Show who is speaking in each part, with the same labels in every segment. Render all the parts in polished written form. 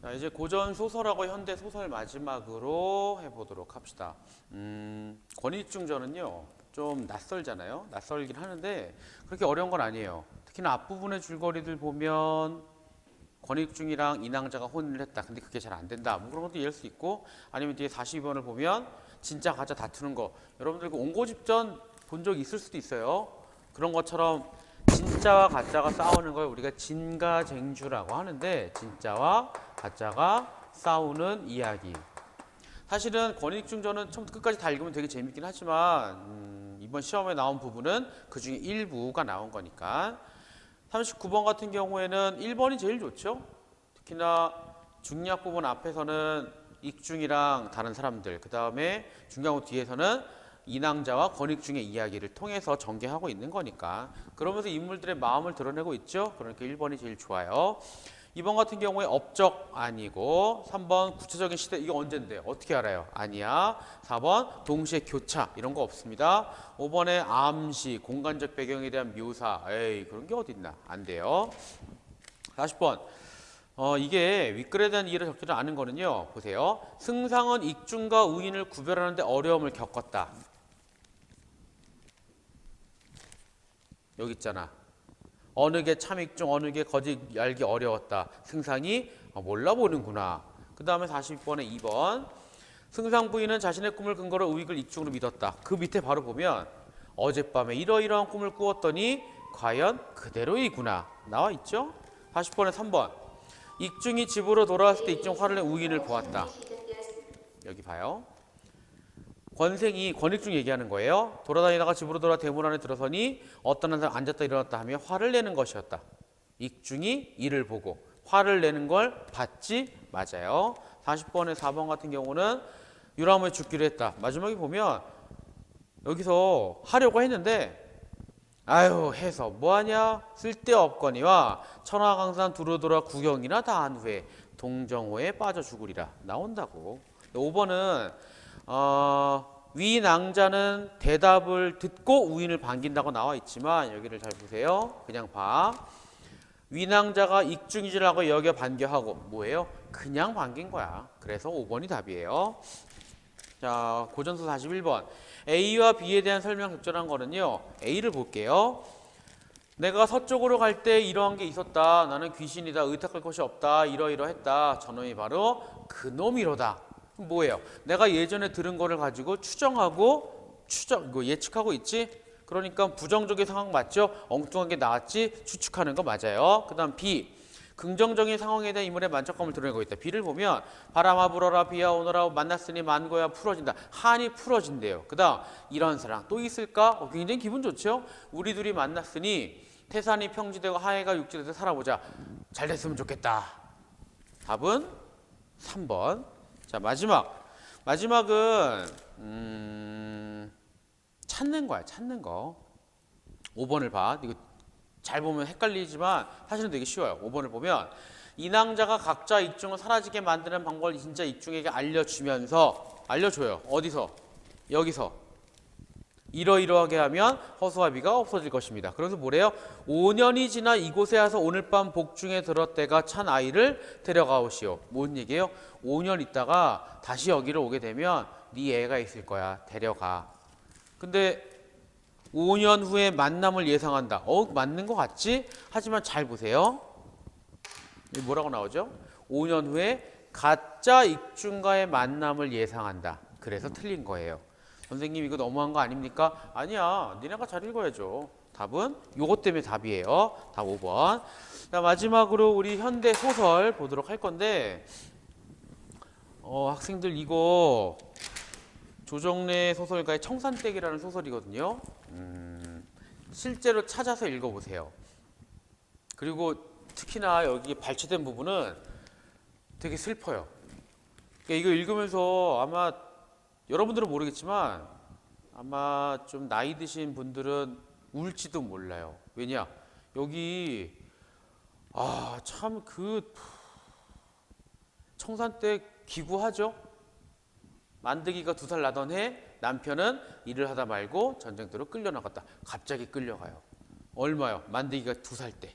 Speaker 1: 자, 이제 고전 소설하고 현대 소설 마지막으로 해보도록 합시다. 권익중전은요, 좀 낯설잖아요. 낯설긴 하는데 그렇게 어려운 건 아니에요. 특히나 앞부분의 줄거리들 보면 권익중이랑 인왕자가 혼인을 했다. 근데 그게 잘 안 된다. 뭐 그런 것도 이해할 수 있고, 아니면 뒤에 42번을 보면 진짜 가짜 다투는 거. 여러분들 그 옹고집전 본 적 있을 수도 있어요. 그런 것처럼 진짜와 가짜가 싸우는 걸 우리가 진가쟁주라고 하는데, 진짜와 가짜가 싸우는 이야기. 사실은 권익중전은 처음부터 끝까지 다 읽으면 되게 재밌긴 하지만 이번 시험에 나온 부분은 그 중에 일부가 나온 거니까. 39번 같은 경우에는 1번이 제일 좋죠. 특히나 중략 부분 앞에서는 익중이랑 다른 사람들, 그 다음에 중략부 뒤에서는 인왕자와 권익중의 이야기를 통해서 전개하고 있는 거니까. 그러면서 인물들의 마음을 드러내고 있죠. 그러니까 1번이 제일 좋아요. 2번 같은 경우에 업적 아니고, 3번 구체적인 시대, 이게 언젠데 어떻게 알아요? 아니야. 4번 동시에 교차, 이런 거 없습니다. 5번에 암시, 공간적 배경에 대한 묘사, 에이 그런 게 어딨나, 안 돼요. 40번 이게 윗글에 대한 이해를 적지 않은 거는요, 보세요. 승상은 익중과 우인을 구별하는데 어려움을 겪었다. 여기 있잖아. 어느 게 참익중, 어느 게 거짓 알기 어려웠다. 승상이 몰라보는구나. 그 다음에 40번에 2번. 승상 부인은 자신의 꿈을 근거로 우익을 익중으로 믿었다. 그 밑에 바로 보면 어젯밤에 이러이러한 꿈을 꾸었더니 과연 그대로이구나. 나와 있죠? 40번에 3번. 익중이 집으로 돌아왔을 때 익중 화를 낸 우인을 보았다. 여기 봐요. 권생이 권익중 얘기하는 거예요. 돌아다니다가 집으로 돌아 대문 안에 들어서니 어떤 한 사람 앉았다 일어났다 하며 화를 내는 것이었다. 익중이 이를 보고 화를 내는 걸 봤지? 맞아요. 40번에 4번 같은 경우는 유람을 죽기로 했다. 마지막에 보면 여기서 하려고 했는데 아유 해서 뭐하냐? 쓸데없거니와 천하강산 두루 돌아 구경이나 다 한 후에 동정호에 빠져 죽으리라. 나온다고. 5번은 위낭자는 대답을 듣고 우인을 반긴다고 나와 있지만 여기를 잘 보세요. 그냥 봐. 위낭자가 익중이지라고 여겨 반겨하고 뭐예요? 그냥 반긴 거야. 그래서 5번이 답이에요. 자, 고전서 41번. A와 B에 대한 설명 적절한 거는요. A를 볼게요. 내가 서쪽으로 갈 때 이러한 게 있었다. 나는 귀신이다. 의탁할 것이 없다. 이러이러했다. 저놈이 바로 그놈이로다. 뭐예요? 내가 예전에 들은 거를 가지고 추정하고 이거 예측하고 있지? 그러니까 부정적인 상황 맞죠? 엉뚱하게 나왔지? 추측하는 거 맞아요. 그 다음 B. 긍정적인 상황에 대한 인물의 만족감을 드러내고 있다. B를 보면 바람아 불어라 비야 오너라 만났으니 만고야 풀어진다. 한이 풀어진대요. 그 다음 이런 사랑 또 있을까? 굉장히 기분 좋죠? 우리 둘이 만났으니 태산이 평지되고 하해가 육지돼서 살아보자. 잘 됐으면 좋겠다. 답은 3번. 자, 마지막은 찾는 거야. 찾는 거. 5번을 봐. 이거 잘 보면 헷갈리지만 사실은 되게 쉬워요. 5번을 보면 인왕자가 각자 익중을 사라지게 만드는 방법을 진짜 익중에게 알려줘요. 어디서? 여기서. 이러이러하게 하면 허수아비가 없어질 것입니다. 그래서 뭐래요? 5년이 지나 이곳에 와서 오늘 밤 복중에 들었대가 찬 아이를 데려가오시오. 뭔 얘기예요? 5년 있다가 다시 여기로 오게 되면 네 애가 있을 거야. 데려가. 근데 5년 후에 만남을 예상한다. 맞는 것 같지? 하지만 잘 보세요. 뭐라고 나오죠? 5년 후에 가짜 익중과의 만남을 예상한다. 그래서 틀린 거예요. 선생님 이거 너무한 거 아닙니까? 아니야. 니네가 잘 읽어야죠. 답은 요것 때문에 답이에요. 답 5번. 자, 마지막으로 우리 현대 소설 보도록 할 건데 학생들 이거 조정래 소설가의 청산댁이라는 소설이거든요. 실제로 찾아서 읽어보세요. 그리고 특히나 여기 발췌된 부분은 되게 슬퍼요. 그러니까 이거 읽으면서 아마 여러분들은 모르겠지만 아마 좀 나이 드신 분들은 울지도 몰라요. 왜냐? 여기 참 그 청산댁 기구하죠? 만드기가 2살 나던 해 남편은 일을 하다 말고 전쟁터로 끌려나갔다. 갑자기 끌려가요. 얼마요? 만드기가 2살 때.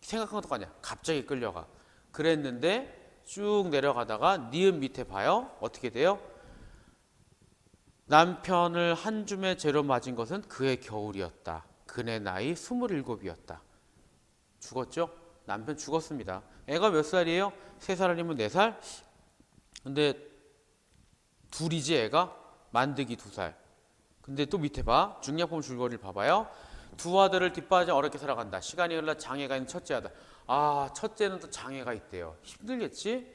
Speaker 1: 생각한 것도 아니야. 갑자기 끌려가. 그랬는데 쭉 내려가다가 니은 밑에 봐요. 어떻게 돼요? 남편을 한 줌의 죄로 맞은 것은 그의 겨울이었다. 그네 나이 27이었다. 죽었죠? 남편 죽었습니다. 애가 몇 살이에요? 3살 아니면 4살? 근데 둘이지 애가? 만드기 2살. 근데 또 밑에 봐. 중약품 줄거리를 봐봐요. 두 아들을 뒷바라지 어렵게 살아간다. 시간이 흘러 장애가 있는 첫째 아들. 아, 첫째는 또 장애가 있대요. 힘들겠지?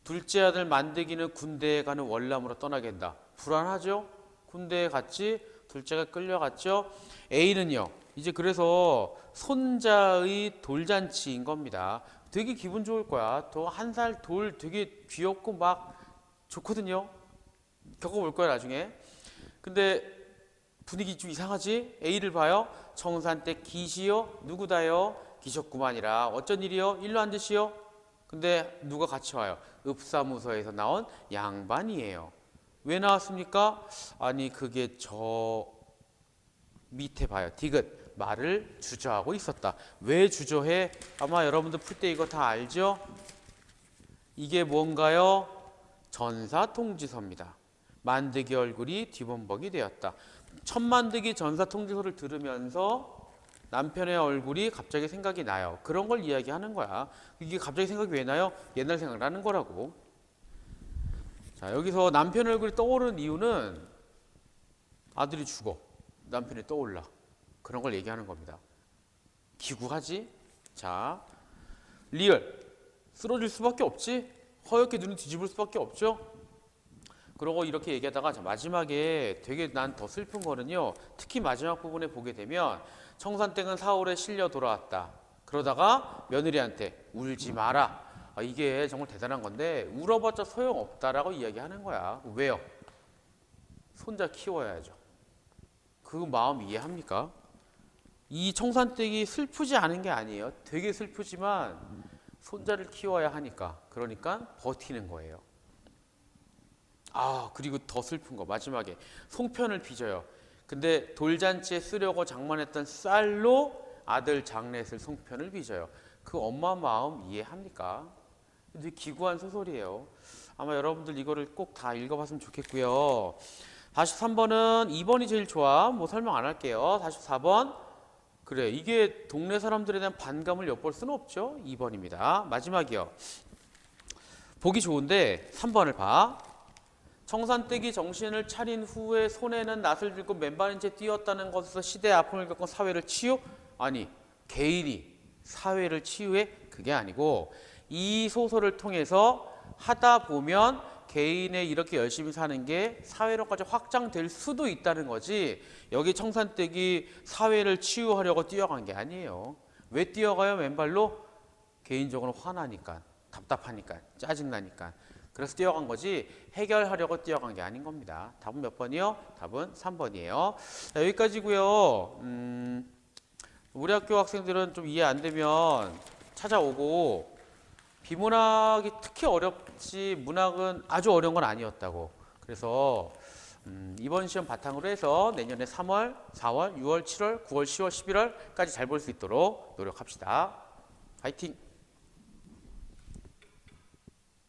Speaker 1: 둘째 아들 만드기는 군대에 가는 월남으로 떠나게 한다. 불안하죠? 군대에 갔지? 둘째가 끌려갔죠? A는요. 이제 그래서 손자의 돌잔치인 겁니다. 되게 기분 좋을 거야. 또 1살 돌 되게 귀엽고 막 좋거든요. 겪어볼 거야 나중에. 근데 분위기 좀 이상하지? A를 봐요. 청산 때 기시요? 누구다요? 기셨구만이라. 어쩐 일이요? 일로 앉으시오. 근데 누가 같이 와요? 읍사무소에서 나온 양반이에요. 왜 나왔습니까? 아니 그게 저 밑에 봐요. 디귿. 말을 주저하고 있었다. 왜 주저해? 아마 여러분들 풀 때 이거 다 알죠? 이게 뭔가요? 전사통지서입니다. 만드기 얼굴이 뒤범벅이 되었다. 첫 만드기 전사통지서를 들으면서 남편의 얼굴이 갑자기 생각이 나요. 그런 걸 이야기하는 거야. 이게 갑자기 생각이 왜 나요? 옛날 생각나는 거라고. 자, 여기서 남편 얼굴이 떠오르는 이유는 아들이 죽어. 남편이 떠올라. 그런 걸 얘기하는 겁니다. 기구하지? 자, 리얼. 쓰러질 수밖에 없지? 허옇게 눈이 뒤집을 수밖에 없죠? 그러고 이렇게 얘기하다가 마지막에 되게 난 더 슬픈 거는요. 특히 마지막 부분에 보게 되면 청산댁은 사월에 실려 돌아왔다. 그러다가 며느리한테 울지 마라. 아, 이게 정말 대단한 건데 울어봤자 소용없다라고 이야기하는 거야. 왜요? 손자 키워야죠. 그 마음 이해합니까? 이 청산댁이 슬프지 않은 게 아니에요. 되게 슬프지만 손자를 키워야 하니까. 그러니까 버티는 거예요. 아, 그리고 더 슬픈 거 마지막에 송편을 빚어요. 근데 돌잔치에 쓰려고 장만했던 쌀로 아들 장례했을 송편을 빚어요. 그 엄마 마음 이해합니까? 근데 기구한 소설이에요. 아마 여러분들 이거를 꼭 다 읽어봤으면 좋겠고요. 43번은 2번이 제일 좋아. 뭐 설명 안 할게요. 44번. 그래, 이게 동네 사람들에 대한 반감을 엿볼 수는 없죠. 2번입니다. 마지막이요. 보기 좋은데 3번을 봐. 청산댁이 정신을 차린 후에 손에는 낫을 들고 맨발인 채 뛰었다는 것에서 시대의 아픔을 겪은 사회를 치유? 아니, 개인이 사회를 치유해? 그게 아니고 이 소설을 통해서 하다 보면 개인의 이렇게 열심히 사는 게 사회로까지 확장될 수도 있다는 거지. 여기 청산댁이 사회를 치유하려고 뛰어간 게 아니에요. 왜 뛰어가요? 맨발로? 개인적으로 화나니까, 답답하니까, 짜증나니까. 그래서 뛰어간 거지 해결하려고 뛰어간 게 아닌 겁니다. 답은 몇 번이요? 답은 3번이에요. 자, 여기까지고요. 우리 학교 학생들은 좀 이해 안 되면 찾아오고 비문학이 특히 어렵지 문학은 아주 어려운 건 아니었다고. 그래서 이번 시험 바탕으로 해서 내년에 3월, 4월, 6월, 7월, 9월, 10월, 11월까지 잘 볼 수 있도록 노력합시다. 화이팅!